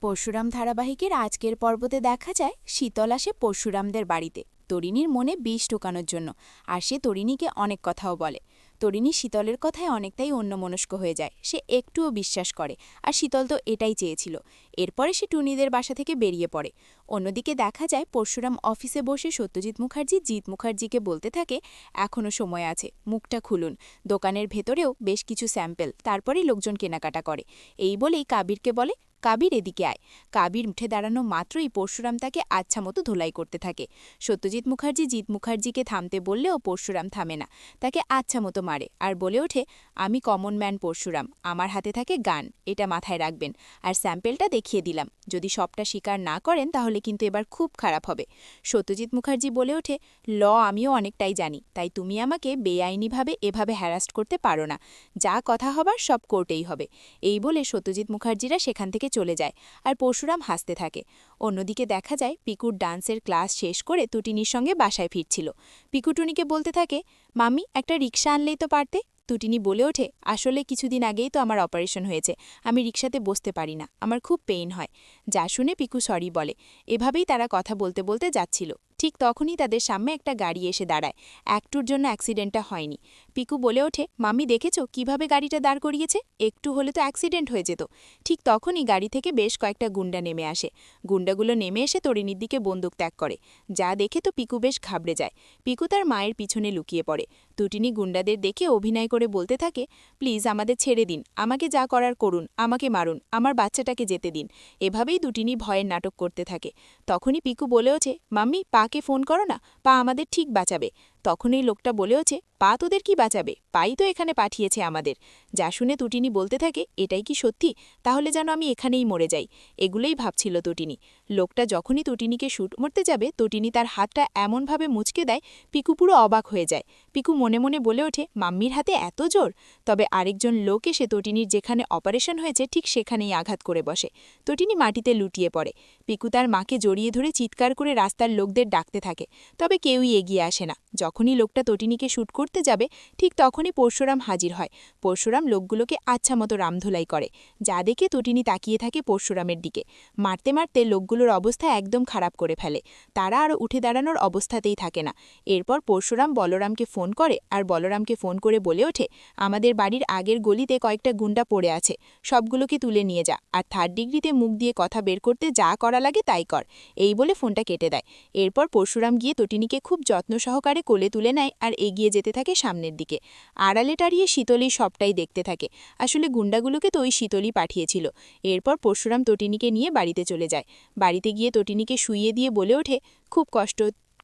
পরশুরাম ধারাবাহিকের আজকের পর্বতে দেখা যায় শীতল আসে পরশুরামদের বাড়িতে তরিণীর মনে বিষ ঢোকানোর জন্য। আর সে তরিণীকে অনেক কথাও বলে। তরিণী শীতলের কথায় অনেকটাই অন্যমনস্ক হয়ে যায়, সে একটুও বিশ্বাস করে। আর শীতল তো এটাই চেয়েছিল। এরপরে সে টুনিদের বাসা থেকে বেরিয়ে পড়ে। অন্যদিকে দেখা যায় পরশুরাম অফিসে বসে সত্যজিৎ মুখার্জি জিৎ মুখার্জিকে বলতে থাকে, এখনও সময় আছে, মুখটা খুলুন, দোকানের ভেতরেও বেশ কিছু স্যাম্পেল, তারপরেই লোকজন কেনাকাটা করে। এই বলেই কাবিরকে বলে, কাবির এদিকে আয়। কাবির উঠে দাঁড়ানো মাত্রই পরশুরাম তাকে আচ্ছা মতো ধোলাই করতে থাকে। সত্যজিৎ মুখার্জি জিৎ মুখার্জিকে থামতে বললেও পরশুরাম থামে না, তাকে আচ্ছা মতো মারে আর বলে ওঠে, আমি কমন ম্যান পরশুরাম, আমার হাতে থাকে গান, এটা মাথায় রাখবেন। আর স্যাম্পেলটা দেখিয়ে দিলাম, যদি সবটা স্বীকার না করেন তাহলে কিন্তু এবার খুব খারাপ হবে। সত্যজিৎ মুখার্জি বলে ওঠে, ল আমিও অনেকটাই জানি, তাই তুমি আমাকে বেআইনিভাবে এভাবে হ্যারাস্ট করতে পারো না, যা কথা হবার সব কোর্টেই হবে। এই বলে সত্যজিৎ মুখার্জিরা সেখান থেকে চলে যায় আর পরশুরাম হাসতে থাকে। অন্যদিকে দেখা যায় পিকুর ডান্সের ক্লাস শেষ করে তুটিনির সঙ্গে বাসায় ফিরছিল। পিকু টুনিকে বলতে থাকে, মাম্মি একটা রিক্সা আনলেই তো পারতে। তুটিনি বলে ওঠে, আসলে কিছুদিন আগেই তো আমার অপারেশন হয়েছে, আমি রিক্সাতে বসতে পারি না, আমার খুব পেইন হয়। যা শুনে পিকু সরি বলে। এভাবেই তারা কথা বলতে বলতে যাচ্ছিল। ঠিক তখনই তাদের সামনে একটা গাড়ি এসে দাঁড়ায়। একটুর জন্য অ্যাক্সিডেন্টটা হয়নি। পিকু বলে ওঠে, মাম্মি দেখেছো কিভাবে গাড়িটা দাঁড় করিয়েছে, একটু হলে তো অ্যাক্সিডেন্ট হয়ে যেত। ঠিক তখনই গাড়ি থেকে বেশ কয়েকটা গুন্ডা নেমে আসে। গুন্ডাগুলো নেমে এসে তরিণীর দিকে বন্দুক ত্যাগ করে। যা দেখে তো পিকু বেশ ঘাবড়ে যায়। পিকু তার মায়ের পিছনে লুকিয়ে পড়ে। তুটিনি গুন্ডাদের দেখে অভিনয় করে বলতে থাকে, প্লিজ আমাদের ছেড়ে দিন, আমাকে যা করার করুন, আমাকে মারুন, আমার বাচ্চাটাকে যেতে দিন। এভাবেই দুটিনি ভয়ের নাটক করতে থাকে। তখনই পিকু বলে ওঠে, মাম্মি পাকে ফোন করো না, পা আমাদের ঠিক বাঁচাবে। তখন এই লোকটা বলে ওঠে, পা তোদের কি বাঁচাবে, পাই তো এখানে পাঠিয়েছে আমাদের। যা শুনে তুটিনি বলতে থাকে, এটাই কি সত্যি, তাহলে যেন আমি এখানেই মরে যাই। এগুলোই ভাবছিল তুটিনি। লোকটা যখনই তুটিনিকে শুট মরতে যাবে তুটিনি তার হাতটা এমনভাবে মুচকে দেয়, পিকু পুরো অবাক হয়ে যায়। পিকু মনে মনে বলে ওঠে, মাম্মির হাতে এত জোর। তবে আরেকজন লোক এসে তটিনির যেখানে অপারেশন হয়েছে ঠিক সেখানেই আঘাত করে বসে। তটিনি মাটিতে লুটিয়ে পড়ে। পিকু তার মাকে জড়িয়ে ধরে চিৎকার করে রাস্তার লোকদের ডাকতে থাকে, তবে কেউই এগিয়ে আসে না। যখনই লোকটা তটিনিকে শুট করতে যাবে ঠিক তখনই পরশুরাম হাজির হয়। পরশুরাম লোকগুলোকে আচ্ছা মতো রামধুলাই করে। যা দেখে তটিনি তাকিয়ে থাকে পরশুরামের দিকে। মারতে মারতে লোকগুলোর অবস্থা একদম খারাপ করে ফেলে। তারা আরও উঠে দাঁড়ানোর অবস্থাতেই থাকে না। এরপর পরশুরাম বলরামকে ফোন করে আর বলরামকে ফোন করে বলে ওঠে, আমাদের বাড়ির আগের গলিতে কয়েকটা গুন্ডা পড়ে আছে, সবগুলোকে তুলে নিয়ে যা, আর থার্ড ডিগ্রিতে মুখ দিয়ে কথা বের করতে যা করা লাগে তাই কর। এই বলে ফোনটা কেটে দেয়। এরপর পরশুরাম গিয়ে তটিনিকে খুব যত্ন সহকারে কোলে তুলে নেয় আর এগিয়ে যেতে থাকে সামনের দিকে। আড়ালে টাড়িয়ে শীতলই সবটাই দেখতে থাকে। আসলে গুন্ডাগুলোকে তো ওই শীতলই পাঠিয়েছিল। এরপর পরশুরাম তটিনিকে নিয়ে বাড়িতে চলে যায়। বাড়িতে গিয়ে তটিনিকে শুইয়ে দিয়ে বলে ওঠে, খুব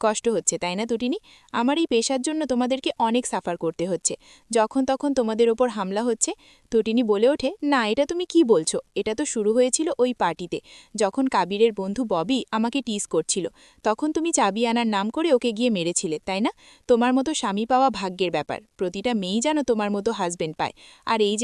কষ্ট হচ্ছে তাই না তটিনি, আমার এই পেশার জন্য তোমাদেরকে অনেক সাফার করতে হচ্ছে, যখন তখন তোমাদের ওপর হামলা হচ্ছে। তটিনি বলে ওঠে, না এটা তুমি কি বলছো, এটা তো শুরু হয়েছিল ওই পার্টিতে, যখন কাবিরের বন্ধু ববি আমাকে টিজ করছিল, তখন তুমি চাবি আনার নাম করে ওকে গিয়ে মেরেছিলে তাই না। তোমার মতো স্বামী পাওয়া ভাগ্যের ব্যাপার, প্রতিটা মেয়েই যেন তোমার মতো হাজবেন্ড পায়। আর এই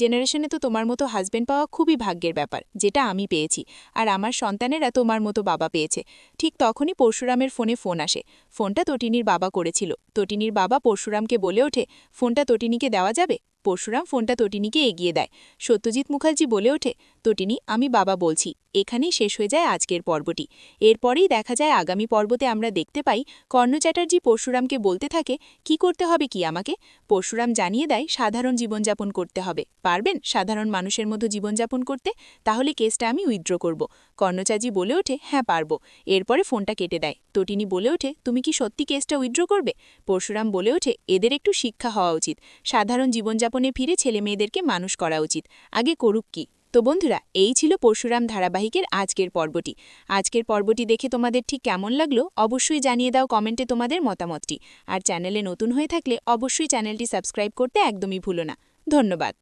জেনারেশনে তো তোমার মতো হাজবেন্ড পাওয়া খুবই ভাগ্যের ব্যাপার, যেটা আমি পেয়েছি। আর আমার সন্তানেরা তোমার মতো বাবা পেয়েছে। ঠিক তখনই পরশুরামের ফোন আসে। ফোনটা তটিনির বাবা করেছিল। তটিনির বাবা পরশুরামকে বলে ওঠে, ফোনটা তটিনিকে দেওয়া যাবে। পরশুরাম ফোনটা তটিনিকে এগিয়ে দেয়। সত্যজিৎ মুখার্জি বলে ওঠে, তটিনি আমি বাবা বলছি। এখানেই শেষ হয়ে যায় আজকের পর্বটি। এরপরেই দেখা যায় আগামী পর্বতে আমরা দেখতে পাই কর্ণ চ্যাটার্জি পরশুরামকে বলতে থাকে, কি করতে হবে কি আমাকে। পরশুরাম জানিয়ে দেয় সাধারণ জীবনযাপন করতে হবে, পারবেন সাধারণ মানুষের মতো জীবনযাপন করতে, তাহলে কেসটা আমি উইথড্র করব। কর্ণচার্জি বলে ওঠে, হ্যাঁ পারবো। এরপরে ফোনটা কেটে দেয়। তটিনি বলে ওঠে, তুমি কি সত্যি কেসটা উইথড্র করবে। পরশুরাম বলে ওঠে, এদের একটু শিক্ষা হওয়া উচিত, সাধারণ জীবনযাপনে ফিরে ছেলে মেয়েদেরকে মানুষ করা উচিত, আগে করুক কি। তো বন্ধুরা, এই ছিল পরশুরাম ধারাবাহিকের আজকের পর্বটি। আজকের পর্বটি দেখে তোমাদের ঠিক কেমন লাগলো অবশ্যই জানিয়ে দাও কমেন্টে তোমাদের মতামতটি। আর চ্যানেলে নতুন হয়ে থাকলে অবশ্যই চ্যানেলটি সাবস্ক্রাইব করতে একদমই ভুলো না। ধন্যবাদ।